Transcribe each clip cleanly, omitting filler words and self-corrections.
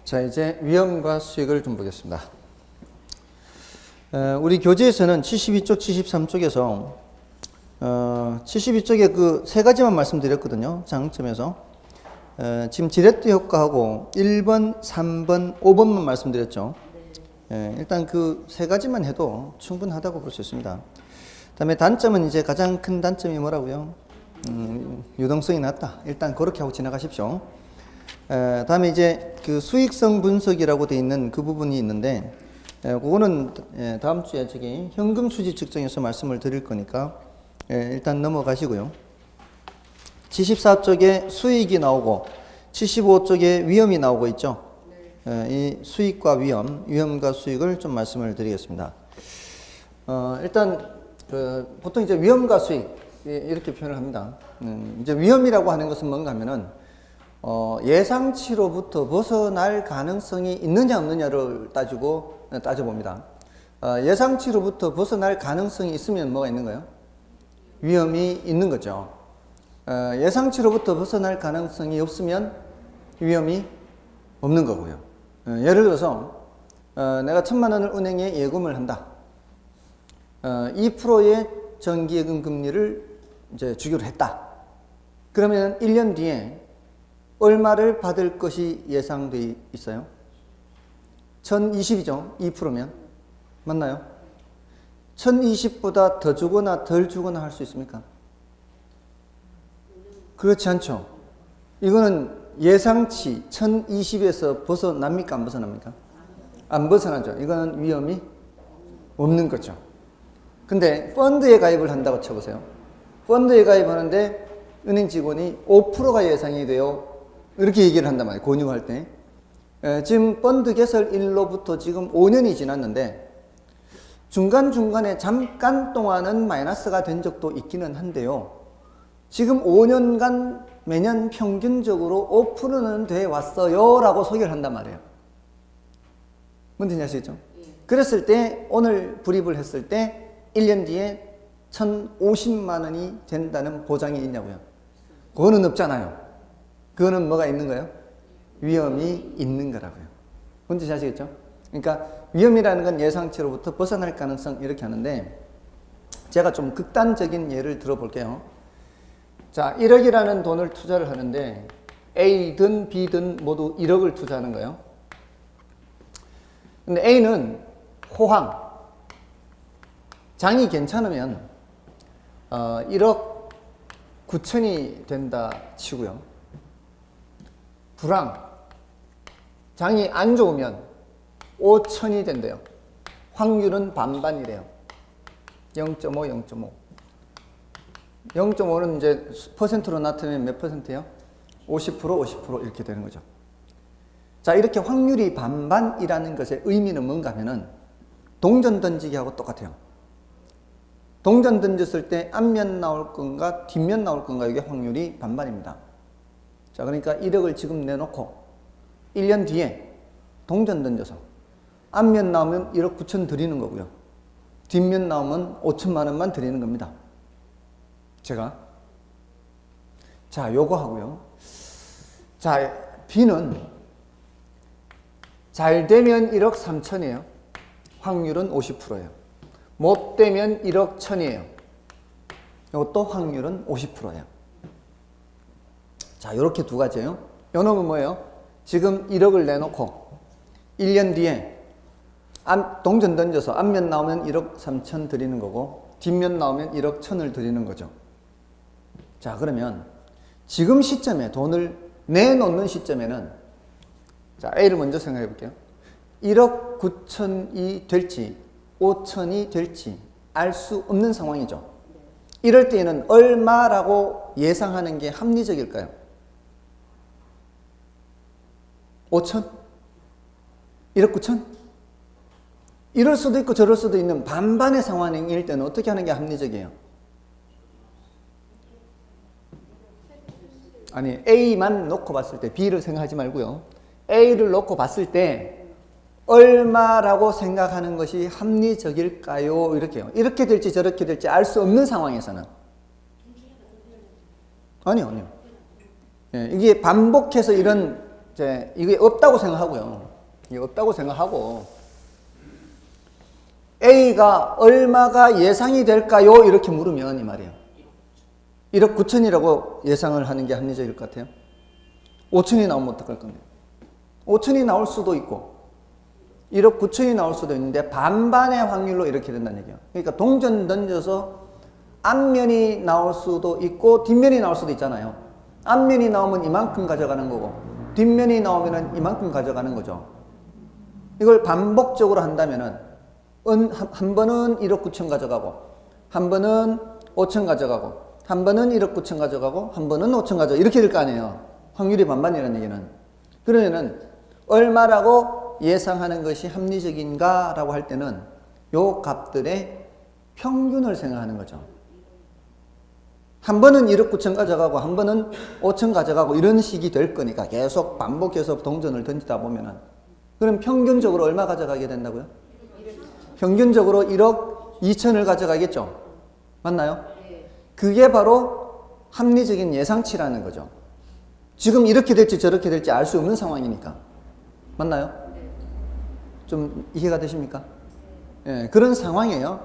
자, 이제 위험과 수익을 좀 보겠습니다. 우리 교재에서는 72쪽, 73쪽에서 72쪽에 그 세 가지만 말씀드렸거든요. 장점에서. 지금 지렛대 효과하고 1번, 3번, 5번만 말씀드렸죠. 일단 그 세 가지만 해도 충분하다고 볼 수 있습니다. 그다음에 단점은 이제 가장 큰 단점이 뭐라고요? 유동성이 낮다. 일단 그렇게 하고 지나가십시오. 다음에 이제 그 수익성 분석이라고 되어 있는 그 부분이 있는데, 그거는 다음 주에 저기 현금 수지 측정에서 말씀을 드릴 거니까 일단 넘어가시고요. 74쪽에 수익이 나오고 75쪽에 위험이 나오고 있죠. 이 수익과 위험과 수익을 좀 말씀을 드리겠습니다. 일단 보통 이제 위험과 수익 이렇게 표현을 합니다. 이제 위험이라고 하는 것은 뭔가 하면은 예상치로부터 벗어날 가능성이 있느냐 없느냐를 따져봅니다. 예상치로부터 벗어날 가능성이 있으면 뭐가 있는 거예요? 위험이 있는 거죠. 예상치로부터 벗어날 가능성이 없으면 위험이 없는 거고요. 예를 들어서 내가 1,000만 원을 은행에 예금을 한다. 2%의 정기예금 금리를 이제 주기로 했다. 그러면 1년 뒤에 얼마를 받을 것이 예상되어 있어요? 1020이죠. 2%면. 맞나요? 1020보다 더 주거나 덜 주거나 할 수 있습니까? 그렇지 않죠. 이거는 예상치 1020에서 벗어납니까? 안 벗어납니까? 안 벗어나죠. 이거는 위험이 없는 거죠. 근데 펀드에 가입을 한다고 쳐보세요. 펀드에 가입하는데 은행 직원이 5%가 예상이 돼요. 이렇게 얘기를 한단 말이에요. 권유할 때. 지금 펀드 개설일로부터 지금 5년이 지났는데 중간중간에 잠깐 동안은 마이너스가 된 적도 있기는 한데요. 지금 5년간 매년 평균적으로 5%는 돼 왔어요 라고 소개를 한단 말이에요. 뭔지 아시겠죠? 그랬을 때 오늘 불입을 했을 때 1년 뒤에 1,050만 원이 된다는 보장이 있냐고요? 그거는 없잖아요. 그거는 뭐가 있는 거예요? 위험이 있는 거라고요. 뭔지 아시겠죠? 그러니까 위험이라는 건 예상치로부터 벗어날 가능성 이렇게 하는데, 제가 좀 극단적인 예를 들어볼게요. 자, 1억이라는 돈을 투자를 하는데 A든 B든 모두 1억을 투자하는 거예요. 근데 A는 호황, 장이 괜찮으면 1억 9천이 된다 치고요. 불황, 장이 안 좋으면 5천이 된대요. 확률은 반반이래요. 0.5, 0.5. 0.5는 이제 퍼센트로 나타내면 몇 퍼센트예요? 50%, 50% 이렇게 되는 거죠. 자, 이렇게 확률이 반반이라는 것의 의미는 뭔가 하면은 동전 던지기하고 똑같아요. 동전 던졌을 때 앞면 나올 건가 뒷면 나올 건가, 이게 확률이 반반입니다. 자, 그러니까 1억을 지금 내놓고 1년 뒤에 동전 던져서 앞면 나오면 1억 9천 드리는 거고요. 뒷면 나오면 5천만 원만 드리는 겁니다. 제가. 자, 요거 하고요. 자, B는 잘 되면 1억 3천이에요. 확률은 50%예요. 못 되면 1억 1천이에요. 이것도 확률은 50%예요. 자, 이렇게 두 가지예요. 요 놈은 뭐예요? 지금 1억을 내놓고 1년 뒤에 동전 던져서 앞면 나오면 1억 3천 드리는 거고 뒷면 나오면 1억 1천을 드리는 거죠. 자, 그러면 지금 시점에 돈을 내놓는 시점에는, 자, A를 먼저 생각해 볼게요. 1억 9천이 될지 5천이 될지 알 수 없는 상황이죠. 이럴 때에는 얼마라고 예상하는 게 합리적일까요? 5천? 1억 9천? 이럴 수도 있고 저럴 수도 있는 반반의 상황일 때는 어떻게 하는 게 합리적이에요? 아니, A만 놓고 봤을 때, B를 생각하지 말고요. A를 놓고 봤을 때 얼마라고 생각하는 것이 합리적일까요? 이렇게요. 이렇게 될지 저렇게 될지 알 수 없는 상황에서는. 아니요. 예, 이게 반복해서 이런 이제 이게 없다고 생각하고요. 이게 없다고 생각하고 A가 얼마가 예상이 될까요? 이렇게 물으면 이 말이에요. 1억 9천이라고 예상을 하는 게 합리적일 것 같아요. 5천이 나오면 어떡할 겁니까? 5천이 나올 수도 있고 1억 9천이 나올 수도 있는데 반반의 확률로 이렇게 된다는 얘기예요. 그러니까 동전 던져서 앞면이 나올 수도 있고 뒷면이 나올 수도 있잖아요. 앞면이 나오면 이만큼 가져가는 거고 뒷면이 나오면 이만큼 가져가는 거죠. 이걸 반복적으로 한다면은 한 번은 1억 9천 가져가고 한 번은 5천 가져가고 한 번은 1억 9천 가져가고 한 번은 5천 가져가고 이렇게 될 거 아니에요. 확률이 반반이라는 얘기는. 그러면은 얼마라고 예상하는 것이 합리적인가 라고 할 때는 요 값들의 평균을 생각하는 거죠. 한 번은 1억 9천 가져가고 한 번은 5천 가져가고 이런 식이 될 거니까 계속 반복해서 동전을 던지다 보면은 그럼 평균적으로 얼마 가져가게 된다고요? 평균적으로 1억 2천을 가져가겠죠. 맞나요? 그게 바로 합리적인 예상치라는 거죠. 지금 이렇게 될지 저렇게 될지 알 수 없는 상황이니까. 맞나요? 좀 이해가 되십니까? 예, 그런 상황이에요.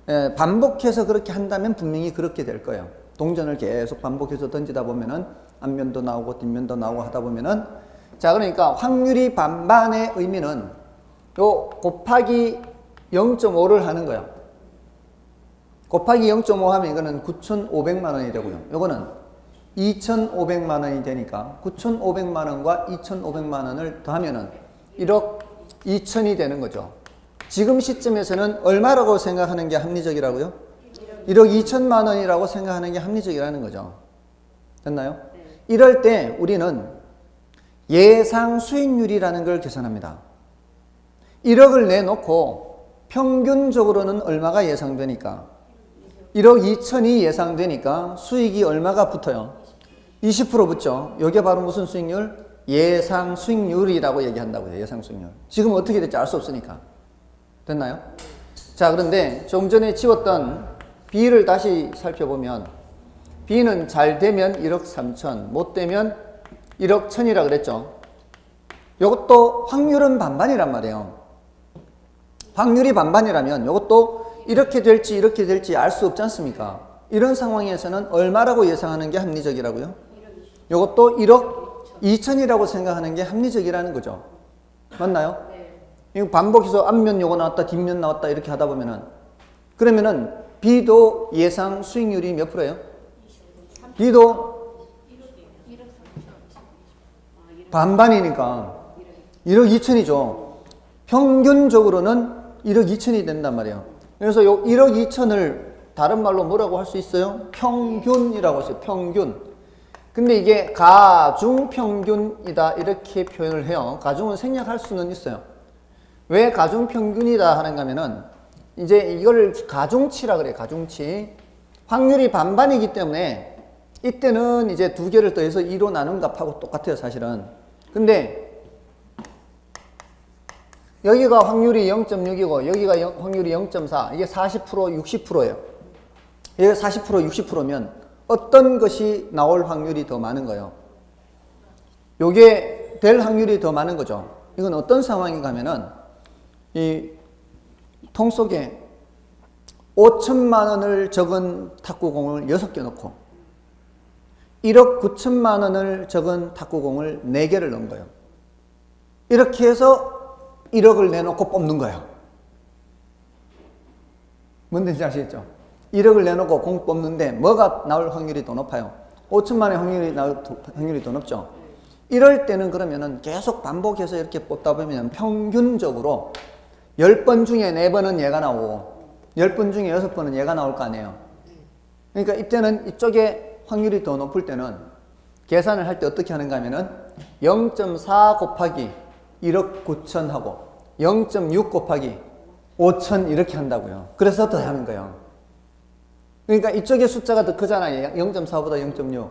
예, 반복해서 그렇게 한다면 분명히 그렇게 될 거예요. 동전을 계속 반복해서 던지다 보면은 앞면도 나오고 뒷면도 나오고 하다 보면은 자, 그러니까 확률이 반반의 의미는 요 곱하기 0.5를 하는 거예요. 곱하기 0.5 하면 이거는 9,500만 원이 되고요. 요거는 2,500만 원이 되니까 9,500만 원과 2,500만 원을 더하면은 1억 2천이 되는 거죠. 지금 시점에서는 얼마라고 생각하는 게 합리적이라고요? 1억 2천만 원이라고 생각하는 게 합리적이라는 거죠. 됐나요? 이럴 때 우리는 예상 수익률이라는 걸 계산합니다. 1억을 내놓고 평균적으로는 얼마가 예상되니까 1억 2천이 예상되니까 수익이 얼마가 붙어요? 20% 붙죠. 이게 바로 무슨 수익률? 예상 수익률이라고 얘기한다고요. 예상 수익률. 지금 어떻게 될지 알 수 없으니까. 됐나요? 자, 그런데 좀 전에 지웠던 B를 다시 살펴보면 B는 잘 되면 1억 3천, 못 되면 1억 1천이라 그랬죠. 이것도 확률은 반반이란 말이에요. 확률이 반반이라면 이것도 이렇게 될지 알 수 없지 않습니까? 이런 상황에서는 얼마라고 예상하는 게 합리적이라고요? 이것도 1억 2천이라고 생각하는 게 합리적이라는 거죠. 맞나요? 이거 반복해서 앞면 요거 나왔다 뒷면 나왔다 이렇게 하다 보면은 그러면은 B도 예상 수익률이 몇 프로예요? B도 반반이니까 1억 2천이죠. 평균적으로는 1억 2천이 된단 말이에요. 그래서 요 1억 2천을 다른 말로 뭐라고 할 수 있어요? 평균이라고 했어요. 평균. 근데 이게 가중평균이다 이렇게 표현을 해요. 가중은 생략할 수는 있어요. 왜 가중평균이다 하는가 하면은 이제 이거를 가중치라 그래요. 가중치. 확률이 반반이기 때문에 이때는 이제 두 개를 더해서 2로 나눈 값하고 똑같아요. 사실은. 근데 여기가 확률이 0.6이고 여기가 확률이 0.4 이게 40% 60%예요. 여기가 40% 60%면 어떤 것이 나올 확률이 더 많은 거예요? 요게 될 확률이 더 많은 거죠. 이건 어떤 상황인가 하면은 이 통 속에 5천만 원을 적은 탁구공을 6개 넣고 1억 9천만 원을 적은 탁구공을 4개를 넣은 거예요. 이렇게 해서 1억을 내놓고 뽑는 거예요. 뭔지 아시겠죠? 1억을 내놓고 공 뽑는데 뭐가 나올 확률이 더 높아요? 5천만의 확률이 나올 확률이 더 높죠? 이럴 때는 그러면은 계속 반복해서 이렇게 뽑다 보면 평균적으로 10번 중에 4번은 얘가 나오고 10번 중에 6번은 얘가 나올 거 아니에요. 그러니까 이때는 이쪽에 확률이 더 높을 때는 계산을 할 때 어떻게 하는가 하면은 0.4 곱하기 1억 9천 하고 0.6 곱하기 5천 이렇게 한다고요. 그래서 더 하는 거예요. 그러니까 이쪽의 숫자가 더 크잖아요. 0.4보다 0.6.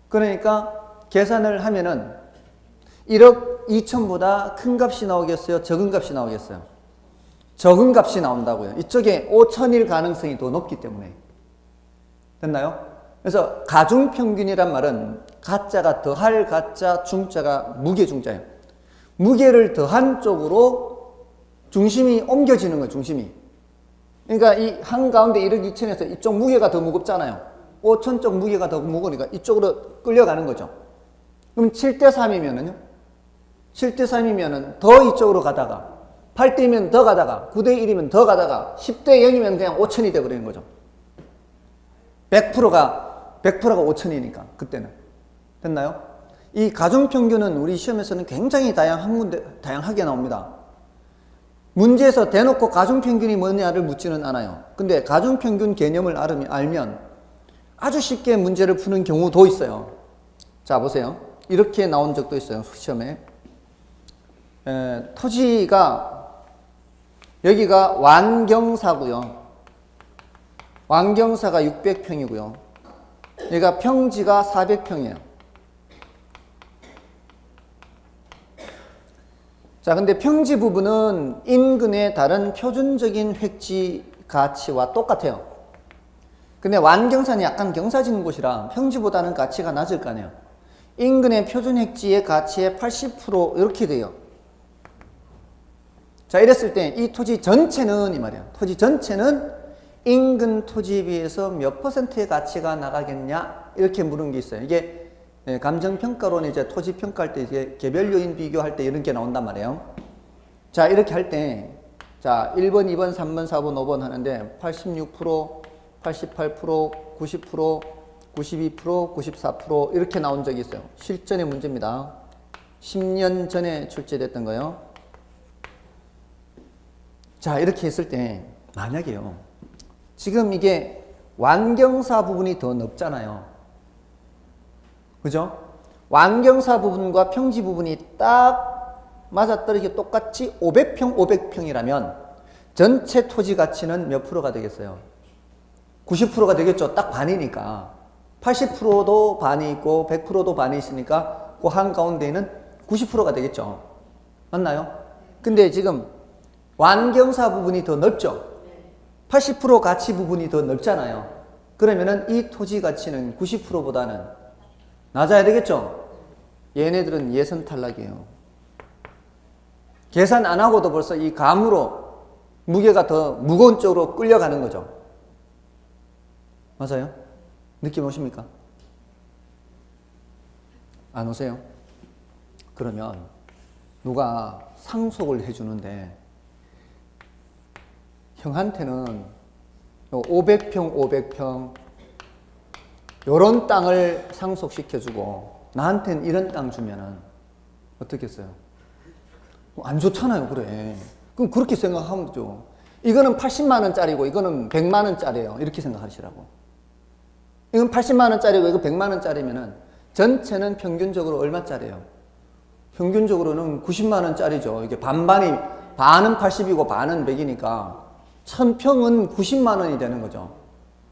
그러니까 계산을 하면은 1억 2천보다 큰 값이 나오겠어요? 적은 값이 나오겠어요? 적은 값이 나온다고요. 이쪽에 5천일 가능성이 더 높기 때문에. 됐나요? 그래서 가중평균이란 말은 가자가 더할 가자, 중자가 무게 중자예요. 무게를 더한 쪽으로 중심이 옮겨지는 거예요, 중심이. 그러니까 이 한가운데 1억 2천에서 이쪽 무게가 더 무겁잖아요. 5천 쪽 무게가 더 무거우니까 이쪽으로 끌려가는 거죠. 그럼 7대 3이면은요? 7대 3이면은 더 이쪽으로 가다가 8대이면 더 가다가 9대 1이면 더 가다가 10대 0이면 그냥 5천이 돼버리는 거죠. 100%가 5천이니까 그때는. 됐나요? 이 가중평균은 우리 시험에서는 굉장히 다양하게 나옵니다. 문제에서 대놓고 가중평균이 뭐냐를 묻지는 않아요. 근데 가중평균 개념을 알면 아주 쉽게 문제를 푸는 경우도 있어요. 자, 보세요. 이렇게 나온 적도 있어요, 시험에. 토지가 여기가 완경사고요. 완경사가 600평이고요. 여기가 평지가 400평이에요. 자, 근데 평지 부분은 인근의 다른 표준적인 획지 가치와 똑같아요. 근데 완경사는 약간 경사진 곳이라 평지보다는 가치가 낮을 거 아니에요. 인근의 표준 획지의 가치의 80% 이렇게 돼요. 자, 이랬을 때 이 토지 전체는 이 말이야. 토지 전체는 인근 토지에 비해서 몇 퍼센트의 가치가 나가겠냐? 이렇게 물은 게 있어요. 이게 감정평가론에 이제 토지 평가할 때 이제 개별 요인 비교할 때 이런 게 나온단 말이에요. 자, 이렇게 할 때, 자, 1번, 2번, 3번, 4번, 5번 하는데 86%, 88%, 90%, 92%, 94% 이렇게 나온 적이 있어요. 실전의 문제입니다. 10년 전에 출제됐던 거예요. 자, 이렇게 했을 때 만약에요. 지금 이게 완경사 부분이 더 넓잖아요. 그죠? 완경사 부분과 평지 부분이 딱 맞아떨어지게 똑같이 500평, 500평이라면 전체 토지 가치는 몇 프로가 되겠어요? 90%가 되겠죠. 딱 반이니까. 80%도 반이 있고 100%도 반이 있으니까 그 한가운데에는 90%가 되겠죠. 맞나요? 근데 지금 완경사 부분이 더 넓죠. 80% 가치 부분이 더 넓잖아요. 그러면은 이 토지 가치는 90%보다는 낮아야 되겠죠. 얘네들은 예선 탈락이에요. 계산 안 하고도 벌써 이 감으로 무게가 더 무거운 쪽으로 끌려가는 거죠. 맞아요? 느낌 오십니까? 안 오세요? 그러면 누가 상속을 해주는데 형한테는 500평, 500평 요런 땅을 상속시켜주고 나한테는 이런 땅 주면은 어떻겠어요? 안 좋잖아요, 그래. 그럼 그렇게 생각하면 되죠. 이거는 80만 원짜리고 이거는 100만 원짜리예요. 이렇게 생각하시라고. 이건 80만 원짜리고 이거 100만 원짜리면은 전체는 평균적으로 얼마짜리예요? 평균적으로는 90만 원짜리죠. 이게 반반이 반은 80이고 반은 100이니까 1000평은 90만 원이 되는 거죠.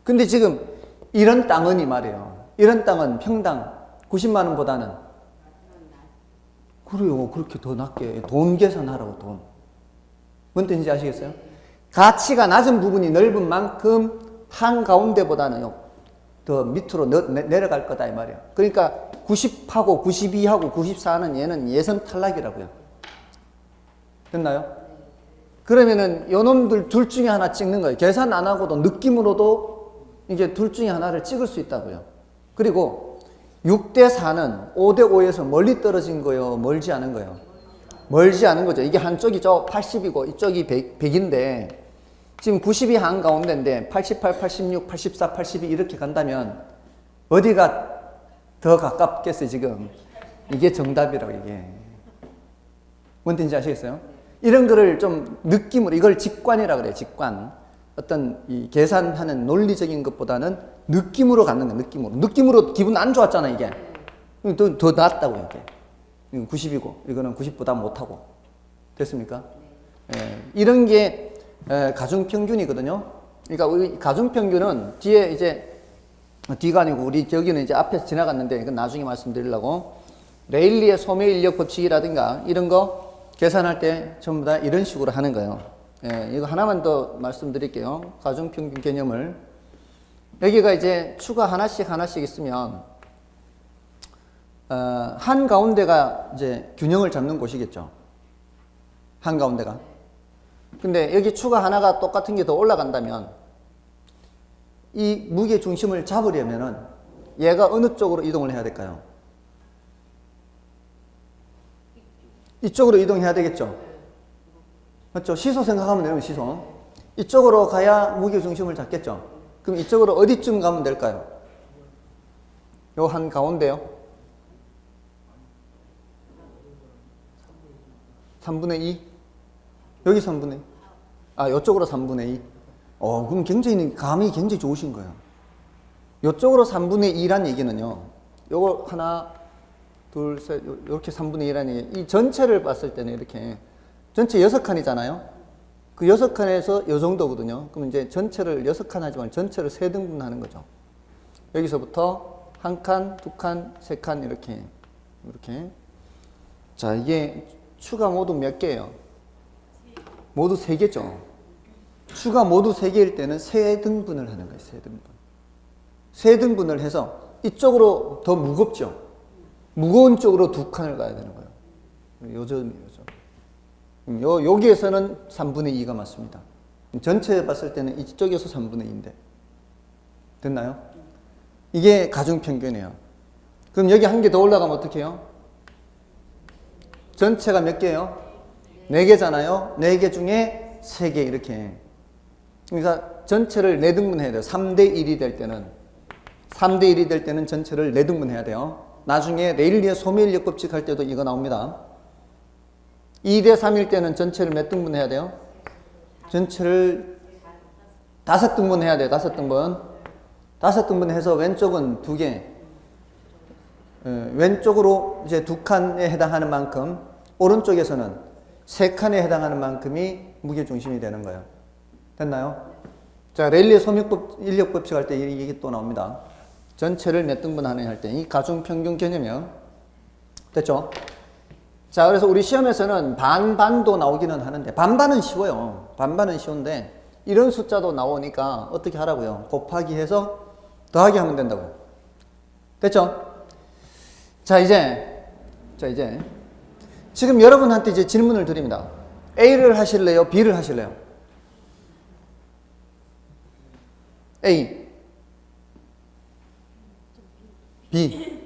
근데 지금 이런 땅은 이 말이에요. 이런 땅은 평당 90만 원보다는 그래요. 그렇게 더 낮게 돈 계산하라고 돈. 뭔 뜻인지 아시겠어요? 가치가 낮은 부분이 넓은 만큼 한가운데보다는 더 밑으로 내려갈 거다 이 말이에요. 그러니까 90하고 92하고 94는 얘는 예선 탈락이라고요. 됐나요? 그러면은 요놈들 둘 중에 하나 찍는 거예요. 계산 안 하고도 느낌으로도 이게 둘 중에 하나를 찍을 수 있다고요. 그리고 6대 4는 5대 5에서 멀리 떨어진 거예요? 멀지 않은 거예요? 멀지 않은 거죠. 이게 한쪽이 80이고 이쪽이 100인데 지금 90이 한가운데인데 88, 86, 84, 82 이렇게 간다면 어디가 더 가깝겠어요 지금? 이게 정답이라고 이게. 뭔 뜻인지 아시겠어요? 이런 거를 좀 느낌으로 이걸 직관이라고 그래요. 직관. 어떤 이 계산하는 논리적인 것보다는 느낌으로 갖는 거예요. 느낌으로 기분 안 좋았잖아 이게. 더 낫다고 이게. 이건 90이고 이거는 90보다 못하고. 됐습니까? 예, 이런 게 가중평균이거든요. 그러니까 우리 가중평균은 뒤에 이제 뒤가 아니고 우리 저기는 이제 앞에서 지나갔는데 이건 나중에 말씀드리려고 레일리의 소매인력 법칙이라든가 이런 거 계산할 때 전부 다 이런 식으로 하는 거예요. 예, 이거 하나만 더 말씀드릴게요. 가중평균 개념을. 여기가 이제 추가 하나씩 있으면 한 가운데가 이제 균형을 잡는 곳이겠죠. 한 가운데가. 근데 여기 추가 하나가 똑같은 게 더 올라간다면 이 무게 중심을 잡으려면은 얘가 어느 쪽으로 이동을 해야 될까요? 이쪽으로 이동해야 되겠죠. 맞죠? 시소 생각하면 되는 시소. 이쪽으로 가야 무게 중심을 잡겠죠. 그럼 이쪽으로 어디쯤 가면 될까요? 요 한 가운데요. 3분의 2? 여기 3분의 2? 아, 요쪽으로 3분의 2? 그럼 굉장히, 감이 굉장히 좋으신 거예요. 요쪽으로 3분의 2란 얘기는요, 요거 하나, 둘, 셋, 요렇게 3분의 2란 얘기. 이 전체를 봤을 때는 이렇게, 전체 6칸이잖아요? 그 6칸에서 요 정도거든요. 그럼 이제 전체를 6칸 하지만 전체를 3등분 하는 거죠. 여기서부터 1칸, 2칸, 3칸, 이렇게. 자, 이게 추가 모두 몇 개예요? 모두 3개죠. 추가 모두 3개일 때는 3등분을 하는 거예요. 3등분. 3등분을 해서 이쪽으로 더 무겁죠. 무거운 쪽으로 2칸을 가야 되는 거예요. 요점이죠. 여기에서는 3분의 2가 맞습니다. 전체 봤을 때는 이쪽에서 3분의 2인데. 됐나요? 이게 가중평균이에요. 그럼 여기 한 개 더 올라가면 어떻게 해요? 전체가 몇 개예요? 4개잖아요. 4개 중에 3개 이렇게. 그러니까 전체를 4등분 해야 돼요. 3대 1이 될 때는. 3대 1이 될 때는 전체를 4등분 해야 돼요. 나중에 레일리의 소멸력 법칙 할 때도 이거 나옵니다. 2대 3일 때는 전체를 몇 등분 해야 돼요? 전체를 5등분 해야 돼요. 5등분. 5등분 해서 왼쪽은 2개. 왼쪽으로 이제 2칸에 해당하는 만큼, 오른쪽에서는 3칸에 해당하는 만큼이 무게중심이 되는 거예요. 됐나요? 자, 레일리의 소멸력 법칙 할 때 이게 또 나옵니다. 전체를 몇 등분 하느냐 할 때, 이 가중평균 개념이요. 됐죠? 자, 그래서 우리 시험에서는 반반도 나오기는 하는데, 반반은 쉬워요. 반반은 쉬운데, 이런 숫자도 나오니까 어떻게 하라고요? 곱하기 해서 더하기 하면 된다고요. 됐죠? 자, 이제 지금 여러분한테 이제 질문을 드립니다. A를 하실래요? B를 하실래요? A, B.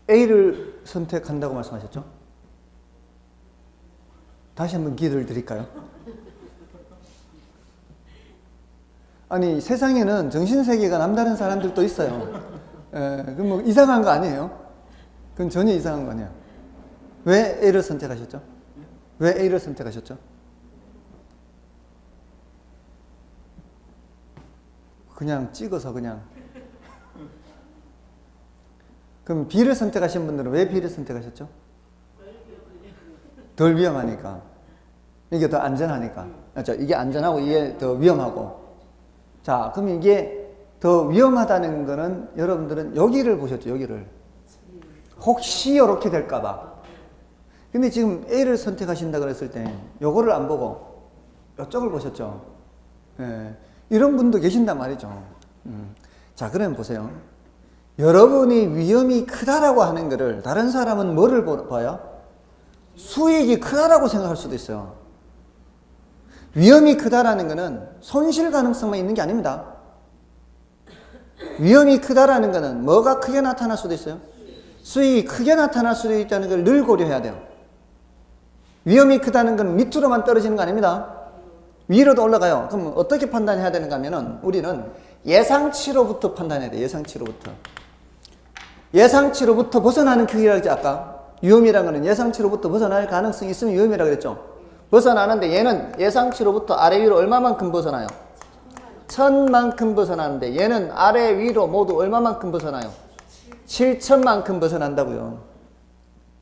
A를 선택한다고 말씀하셨죠? 다시 한번 기회를 드릴까요? 아니, 세상에는 정신세계가 남다른 사람들도 있어요. 그럼 뭐 이상한 거 아니에요? 그건 전혀 이상한 거 아니에요. 왜 A를 선택하셨죠? 왜 A를 선택하셨죠? 그냥 찍어서 그냥. 그럼 B를 선택하신 분들은 왜 B를 선택하셨죠? 덜 위험하니까. 이게 더 안전하니까. 그렇죠? 이게 안전하고 이게 더 위험하고. 자, 그럼 이게 더 위험하다는 거는 여러분들은 여기를 보셨죠? 여기를. 혹시 이렇게 될까봐. 근데 지금 A를 선택하신다 그랬을 때 요거를 안 보고 이쪽을 보셨죠? 예. 이런 분도 계신단 말이죠. 자, 그러면 보세요. 여러분이 위험이 크다라고 하는 거를 다른 사람은 뭐를 봐요? 수익이 크다라고 생각할 수도 있어요. 위험이 크다라는 거는 손실 가능성만 있는 게 아닙니다. 위험이 크다라는 거는 뭐가 크게 나타날 수도 있어요? 수익이 크게 나타날 수도 있다는 걸 늘 고려해야 돼요. 위험이 크다는 건 밑으로만 떨어지는 거 아닙니다. 위로도 올라가요. 그럼 어떻게 판단해야 되는가 하면은 우리는 예상치로부터 판단해야 돼요. 예상치로부터 벗어나는 크기라고 했죠. 아까 위험이라는 거는 예상치로부터 벗어날 가능성이 있으면 위험이라고 그랬죠. 벗어나는데 얘는 예상치로부터 아래 위로 얼마만큼 벗어나요? 1000만큼 벗어나는데 얘는 아래 위로 모두 얼마만큼 벗어나요? 7000만큼 벗어난다고요.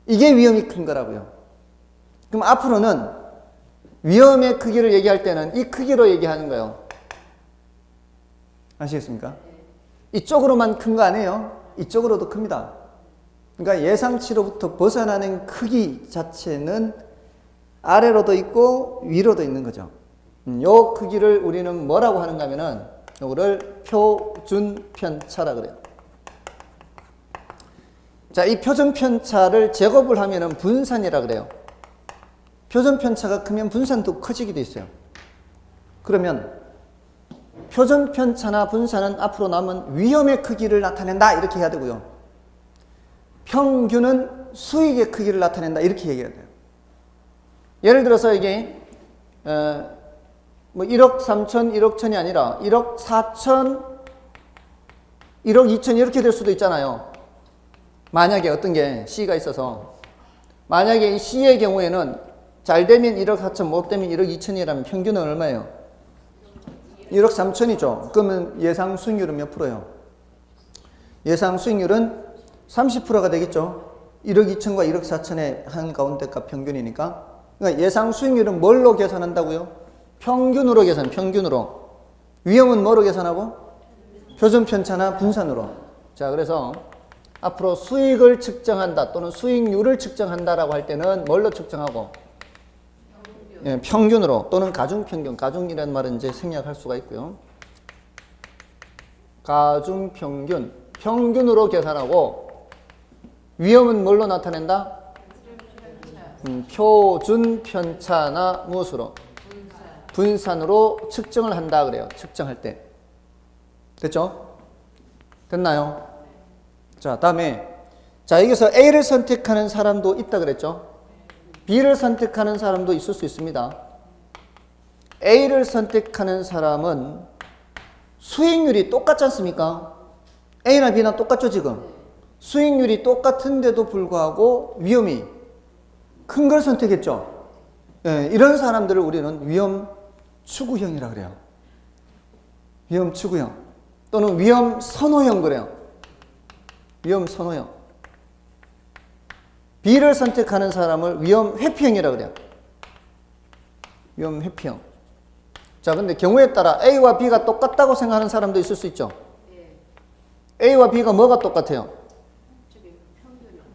이게 위험이 큰 거라고요. 그럼 앞으로는 위험의 크기를 얘기할 때는 이 크기로 얘기하는 거예요. 아시겠습니까? 이쪽으로만 큰 거 아니에요. 이쪽으로도 큽니다. 그러니까 예상치로부터 벗어나는 크기 자체는 아래로도 있고 위로도 있는 거죠. 요 크기를 우리는 뭐라고 하는가 하면은 요거를 표준편차라 그래요. 자, 이 표준편차를 제곱을 하면은 분산이라 그래요. 표준편차가 크면 분산도 커지게 돼 있어요. 그러면 표준편차나 분산은 앞으로 남은 위험의 크기를 나타낸다 이렇게 해야 되고요. 평균은 수익의 크기를 나타낸다 이렇게 얘기해야 돼요. 예를 들어서 이게 뭐 1억 3천, 1억 천이 아니라 1억 4천, 1억 2천 이렇게 될 수도 있잖아요. 만약에 어떤 게 C가 있어서 만약에 이 C의 경우에는 잘 되면 1억 4천, 못 되면 1억 2천이라면 평균은 얼마예요? 1억 3천이죠. 그러면 예상 수익률은 몇 프로예요? 예상 수익률은 30%가 되겠죠. 1억 2천과 1억 4천의 한 가운데값 평균이니까. 그러니까 예상 수익률은 뭘로 계산한다고요? 평균으로 계산, 평균으로. 위험은 뭐로 계산하고? 표준편차나 분산으로. 자, 그래서 앞으로 수익을 측정한다 또는 수익률을 측정한다라고 할 때는 뭘로 측정하고? 예, 평균으로 또는 가중평균. 가중이라는 말은 이제 생략할 수가 있고요. 가중평균. 평균으로 계산하고 위험은 뭘로 나타낸다? 표준편차나 무엇으로? 분산으로 측정을 한다 그래요. 측정할 때. 됐죠? 됐나요? 자, 다음에 자, 여기서 A를 선택하는 사람도 있다 그랬죠? B를 선택하는 사람도 있을 수 있습니다. A를 선택하는 사람은 수익률이 똑같지 않습니까? A나 B나 똑같죠 지금? 수익률이 똑같은데도 불구하고 위험이 큰 걸 선택했죠. 예, 이런 사람들을 우리는 위험 추구형이라 그래요. 위험 추구형 또는 위험 선호형 그래요. 위험 선호형. B를 선택하는 사람을 위험 회피형이라 그래요. 위험 회피형. 자, 근데 경우에 따라 A와 B가 똑같다고 생각하는 사람도 있을 수 있죠. A와 B가 뭐가 똑같아요?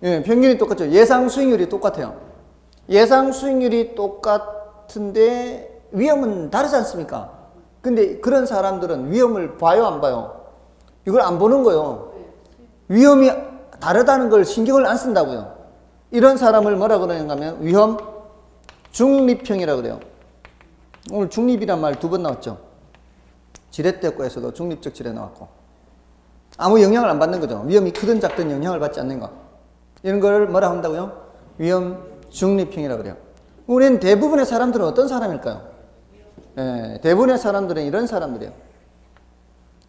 예, 평균이 똑같죠. 예상 수익률이 똑같아요. 예상 수익률이 똑같은데 위험은 다르지 않습니까? 근데 그런 사람들은 위험을 봐요, 안 봐요? 이걸 안 보는 거예요. 위험이 다르다는 걸 신경을 안 쓴다고요. 이런 사람을 뭐라 그러는가 하면 위험 중립형이라 그래요. 오늘 중립이란 말 2번 나왔죠. 지렛대과에서도 중립적 지렛 나왔고. 아무 영향을 안 받는 거죠. 위험이 크든 작든 영향을 받지 않는 거. 이런 걸 뭐라 한다고요? 위험 중립형이라 그래요. 우리는 대부분의 사람들은 어떤 사람일까요? 예, 대부분의 사람들은 이런 사람들이에요.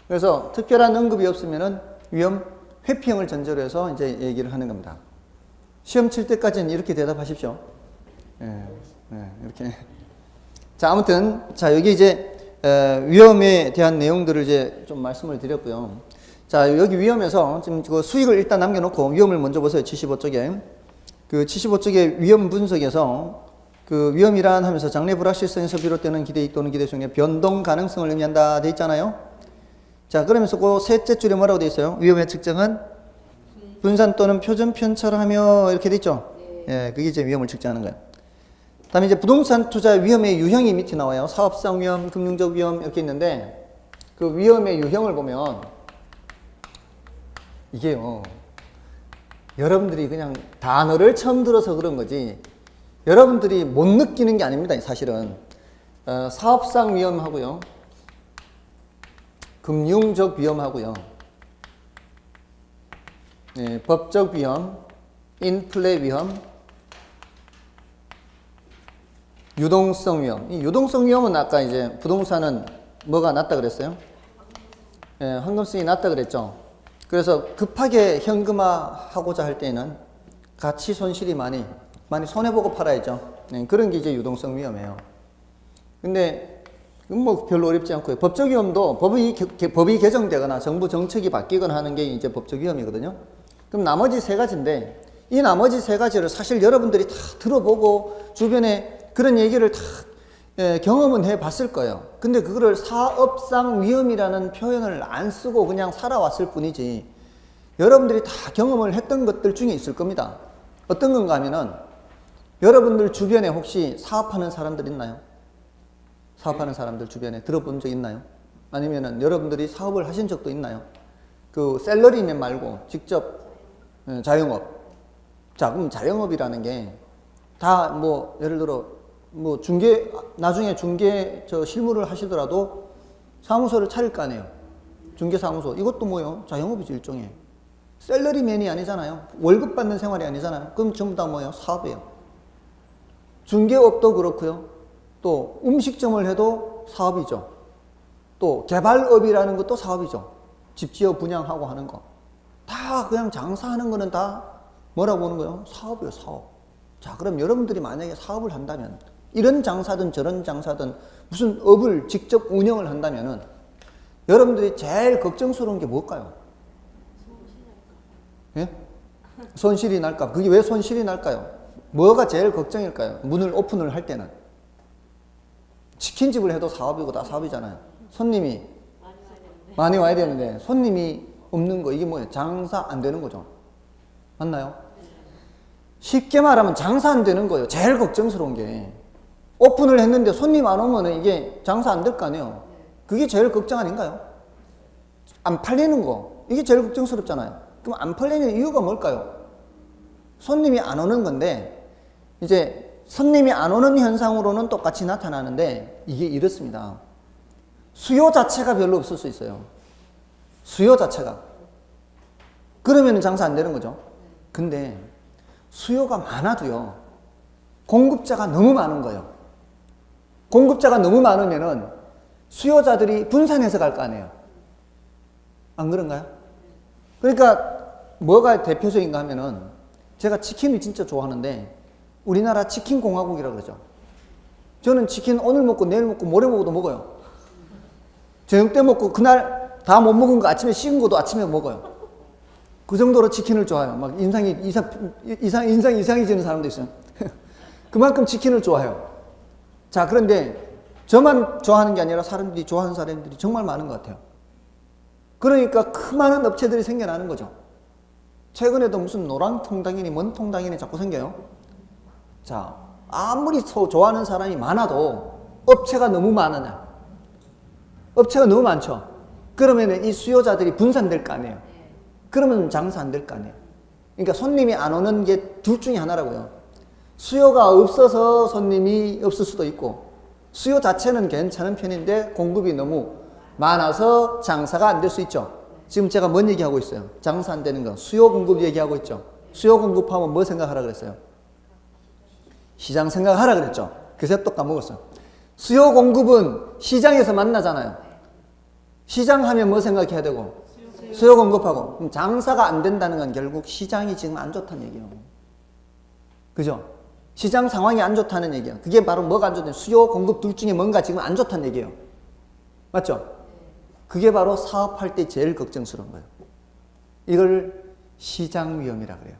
그래서 특별한 언급이 없으면은 위험 회피형을 전제로 해서 이제 얘기를 하는 겁니다. 시험 칠 때까지는 이렇게 대답하십시오. 예, 이렇게. 자, 아무튼 자, 여기 이제 위험에 대한 내용들을 이제 좀 말씀을 드렸고요. 자, 여기 위험에서 지금 그 수익을 일단 남겨놓고 위험을 먼저 보세요. 75쪽에. 그 75쪽의 위험 분석에서 그 위험이란 하면서 장래 불확실성에서 비롯되는 기대이익 또는 기대수익의 변동 가능성을 의미한다 돼 있잖아요. 자, 그러면서 그 셋째 줄에 뭐라고 돼 있어요? 위험의 측정은 분산 또는 표준 편차를 하며 이렇게 돼 있죠. 예, 그게 이제 위험을 측정하는 거예요. 다음에 이제 부동산 투자 위험의 유형이 밑에 나와요. 사업상 위험, 금융적 위험 이렇게 있는데 그 위험의 유형을 보면 이게요. 여러분들이 그냥 단어를 처음 들어서 그런 거지 여러분들이 못 느끼는 게 아닙니다. 사실은 사업상 위험하고요. 금융적 위험하고요. 네, 법적 위험, 인플레 위험, 유동성 위험. 이 유동성 위험은 아까 이제 부동산은 뭐가 낮다 그랬어요? 네, 황금성이 낮다 그랬죠. 그래서 급하게 현금화하고자 할 때는 가치 손실이 많이 손해보고 팔아야죠. 네, 그런 게 이제 유동성 위험이에요. 근데 뭐 별로 어렵지 않고요. 법적 위험도 법이 개정되거나 정부 정책이 바뀌거나 하는 게 이제 법적 위험이거든요. 그럼 나머지 세 가지인데 이 나머지 세 가지를 사실 여러분들이 다 들어보고 주변에 그런 얘기를 다 경험은 해봤을 거예요. 근데 그거를 사업상 위험이라는 표현을 안 쓰고 그냥 살아왔을 뿐이지 여러분들이 다 경험을 했던 것들 중에 있을 겁니다. 어떤 건가 하면은 여러분들 주변에 혹시 사업하는 사람들 있나요? 사업하는 사람들 주변에 들어본 적 있나요? 아니면은 여러분들이 사업을 하신 적도 있나요? 그 셀러리맨 말고 직접 자영업. 자, 그럼 자영업이라는 게 다 뭐 예를 들어 뭐 나중에 중개 실무를 하시더라도 사무소를 차릴 거 아니에요. 중개사무소. 이것도 뭐요? 자영업이죠, 일종의. 셀러리맨이 아니잖아요. 월급 받는 생활이 아니잖아요. 그럼 전부 다 뭐예요? 사업이에요. 중개업도 그렇고요. 또 음식점을 해도 사업이죠. 또 개발업이라는 것도 사업이죠. 집 지어 분양하고 하는 거. 다 그냥 장사하는 거는 다 뭐라고 보는 거예요? 사업이에요, 사업. 자, 그럼 여러분들이 만약에 사업을 한다면, 이런 장사든 저런 장사든 무슨 업을 직접 운영을 한다면은 여러분들이 제일 걱정스러운 게 뭘까요? 예? 손실이 날까? 그게 왜 손실이 날까요? 뭐가 제일 걱정일까요? 문을 오픈을 할 때는. 치킨집을 해도 사업이고 다 사업이잖아요. 손님이 많이 와야 되는데 손님이 없는 거, 이게 뭐예요? 장사 안 되는 거죠. 맞나요? 쉽게 말하면 장사 안 되는 거예요. 제일 걱정스러운 게. 오픈을 했는데 손님 안 오면 이게 장사 안 될 거 아니에요. 그게 제일 걱정 아닌가요? 안 팔리는 거. 이게 제일 걱정스럽잖아요. 그럼 안 팔리는 이유가 뭘까요? 손님이 안 오는 건데, 이제 손님이 안 오는 현상으로는 똑같이 나타나는데, 이게 이렇습니다. 수요 자체가 별로 없을 수 있어요. 수요 자체가. 그러면 장사 안 되는 거죠. 근데 수요가 많아도요, 공급자가 너무 많은 거예요. 공급자가 너무 많으면은 수요자들이 분산해서 갈 거 아니에요. 안 그런가요? 그러니까 뭐가 대표적인가 하면은, 제가 치킨을 진짜 좋아하는데 우리나라 치킨 공화국이라고 그러죠. 저는 치킨 오늘 먹고 내일 먹고 모레 먹어도 먹어요. 저녁 때 먹고 그날 다 못 먹은 거 아침에 식은 것도 아침에 먹어요. 그 정도로 치킨을 좋아해요. 막 인상이 이상해지는 사람도 있어요. 그만큼 치킨을 좋아해요. 자, 그런데 저만 좋아하는 게 아니라 사람들이 좋아하는 사람들이 정말 많은 것 같아요. 그러니까 그 많은 업체들이 생겨나는 거죠. 최근에도 무슨 노랑 통닭이니 뭔 통닭이니 자꾸 생겨요. 자, 아무리 좋아하는 사람이 많아도 업체가 너무 많으냐. 업체가 너무 많죠. 그러면 이 수요자들이 분산될 거 아니에요. 그러면 장사 안 될 거 아니에요. 그러니까 손님이 안 오는 게 둘 중에 하나라고요. 수요가 없어서 손님이 없을 수도 있고, 수요 자체는 괜찮은 편인데 공급이 너무 많아서 장사가 안 될 수 있죠. 지금 제가 뭔 얘기하고 있어요? 장사 안 되는 거. 수요 공급 얘기하고 있죠. 수요 공급하면 뭐 생각하라 그랬어요? 시장 생각하라 그랬죠. 그새 또 까먹었어요. 수요 공급은 시장에서 만나잖아요. 시장 하면 뭐 생각해야 되고? 수요 공급하고. 그럼 장사가 안 된다는 건 결국 시장이 지금 안 좋다는 얘기예요. 그죠? 시장 상황이 안 좋다는 얘기예요. 그게 바로 뭐가 안 좋다는, 수요 공급 둘 중에 뭔가 지금 안 좋다는 얘기예요. 맞죠? 그게 바로 사업할 때 제일 걱정스러운 거예요. 이걸 시장 위험이라 그래요.